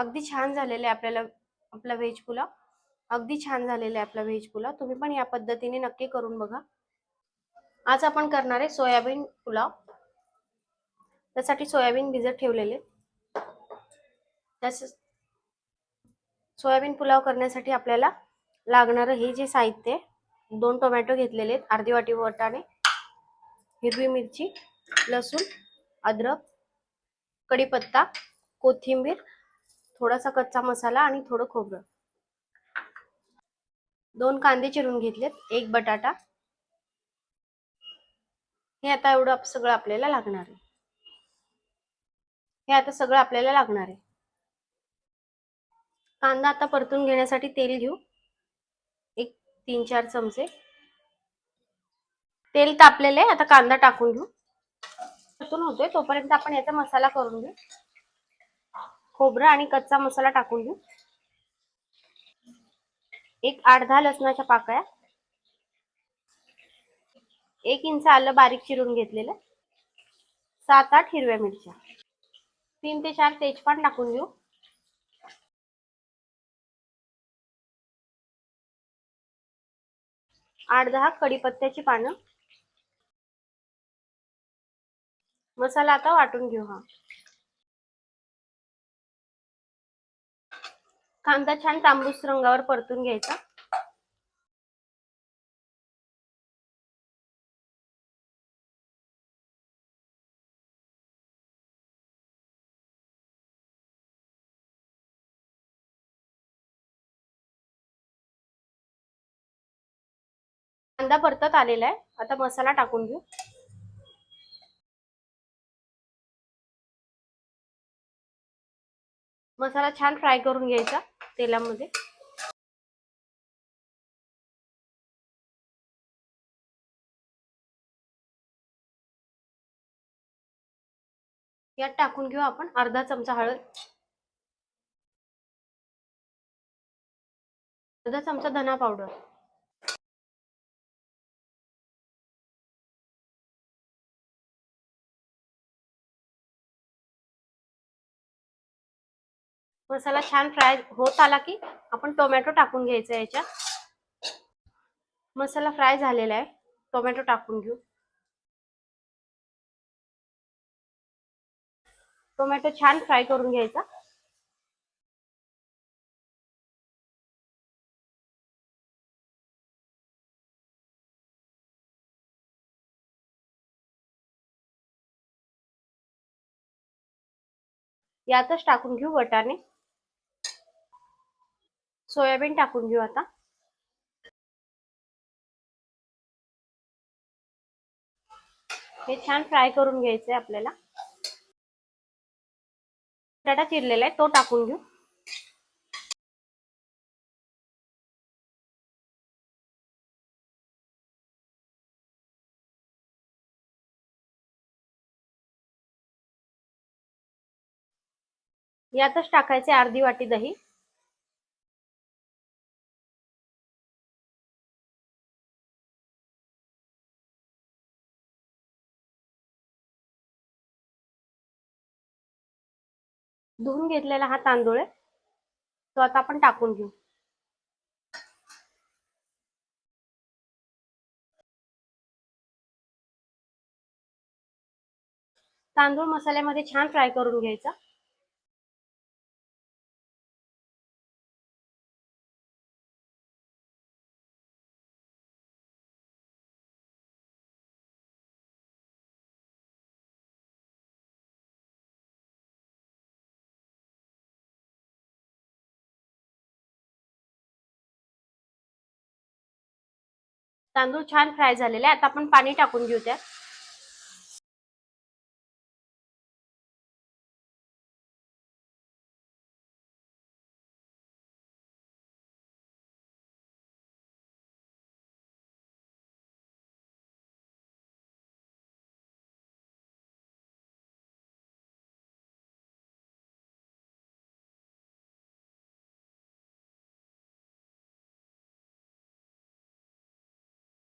अगदी छान झालेला आहे आपला व्हेज पुलाव. अगदी छान झालेला आहे आपला व्हेज पुलाव. तुम्ही पण या पद्धतीने नक्की करून बघा. आज आपण करणार आहे सोयाबीन पुलाव. त्यासाठी सोयाबीन भिजत ठेवलेले. तसंच सोयाबीन पुलाव करण्यासाठी आपल्याला लागणारं हे जे साहित्य, 2 टोमॅटो घेतलेले आहेत, अर्धी वाटी वाटाणे, हिरवी मिरची, लसूण, अद्रक, कढीपत्ता, कोथिंबीर, थोडासा कच्चा मसाला आणि थोडं खोबरं. 2 कांदे चिरून घेतलेत, 1 बटाटा. हे आता एवढं सगळं आपल्याला लागणार आहे. कांदा आता परतून घेण्यासाठी तेल घेऊ. एक 3-4 चमचे तेल तापलेले. आता कांदा टाकून घेऊ. परतून होतोय तोपर्यंत आपण याचा मसाला करून घेऊ. खोबरं आणि कच्चा मसाला टाकून घेऊ. एक 8-10 लसणाच्या पाकळ्या, 1 इंच आलं बारीक चिरून घेतलेलं, 7-8 हिरव्या मिरच्या, 3 ते 4 तेजपान टाकून घेऊ. 8-10 कढीपत्त्याची पानं. मसाला आता वाटून घेऊ. कांदा छान तांबूस रंगावर परतून घ्यायचा. कांदा परतत आलेला आहे. आता मसाला टाकून घेऊ. मसाला छान फ्राय करून घ्यायचा तेलामध्ये. यात टाकून घेऊ आपण अर्धा चमचा हळद, अर्धा चमचा धना पावडर, मसाला छान फ्राय होत आला की आपण टोमॅटो टाकून घ्यायचा याच्यात. मसाला फ्राय झालेला आहे. टोमॅटो टाकून घेऊ. टोमॅटो छान फ्राय करून घ्यायचा. यातच टाकून घेऊ वटाणे, सोयाबीन टाकून घेऊ. आता हे छान फ्राय करून घ्यायचंय आपल्याला. बटाटा चिरलेला आहे तो टाकून घेऊ. यातच टाकायचे अर्धी वाटी दही, धुवून घेतलेला हा तांदूळ आहे तो आता आपण टाकून घेऊ. तांदूळ मसाल्यामध्ये छान फ्राय करून घ्यायचा. तांदूळ छान फ्राय झालेले आहे. आता आपण पाणी टाकून घेऊ त्यात.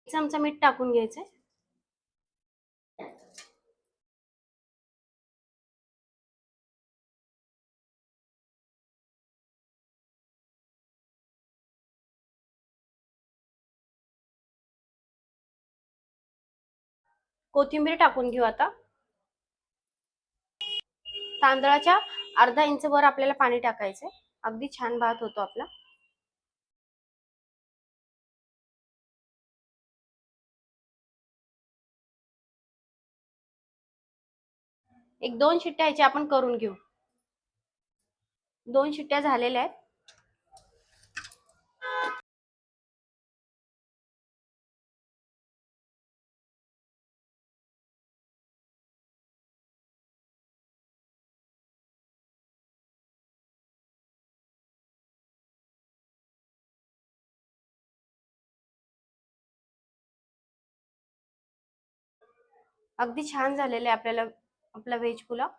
चमचा मीठ टाकून घ्यायचंय. कोथिंबीर टाकून घेऊ आता. तांदळाच्या अर्धा इंच वर आपल्याला पाणी टाकायचंय. अगदी छान भात होतो आपला. एक 2 शिट्ट्या ह्याच्या आपण करून घेऊ. 2 शिट्ट्या झालेल्या आहेत. अगदी छान झालेला आहे आपला व्हेज पुलाव.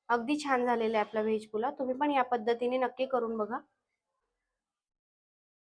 अगदी छान झालेला आहे आपला व्हेज पुलाव. तुम्ही पण या पद्धतीने नक्की करून बघा.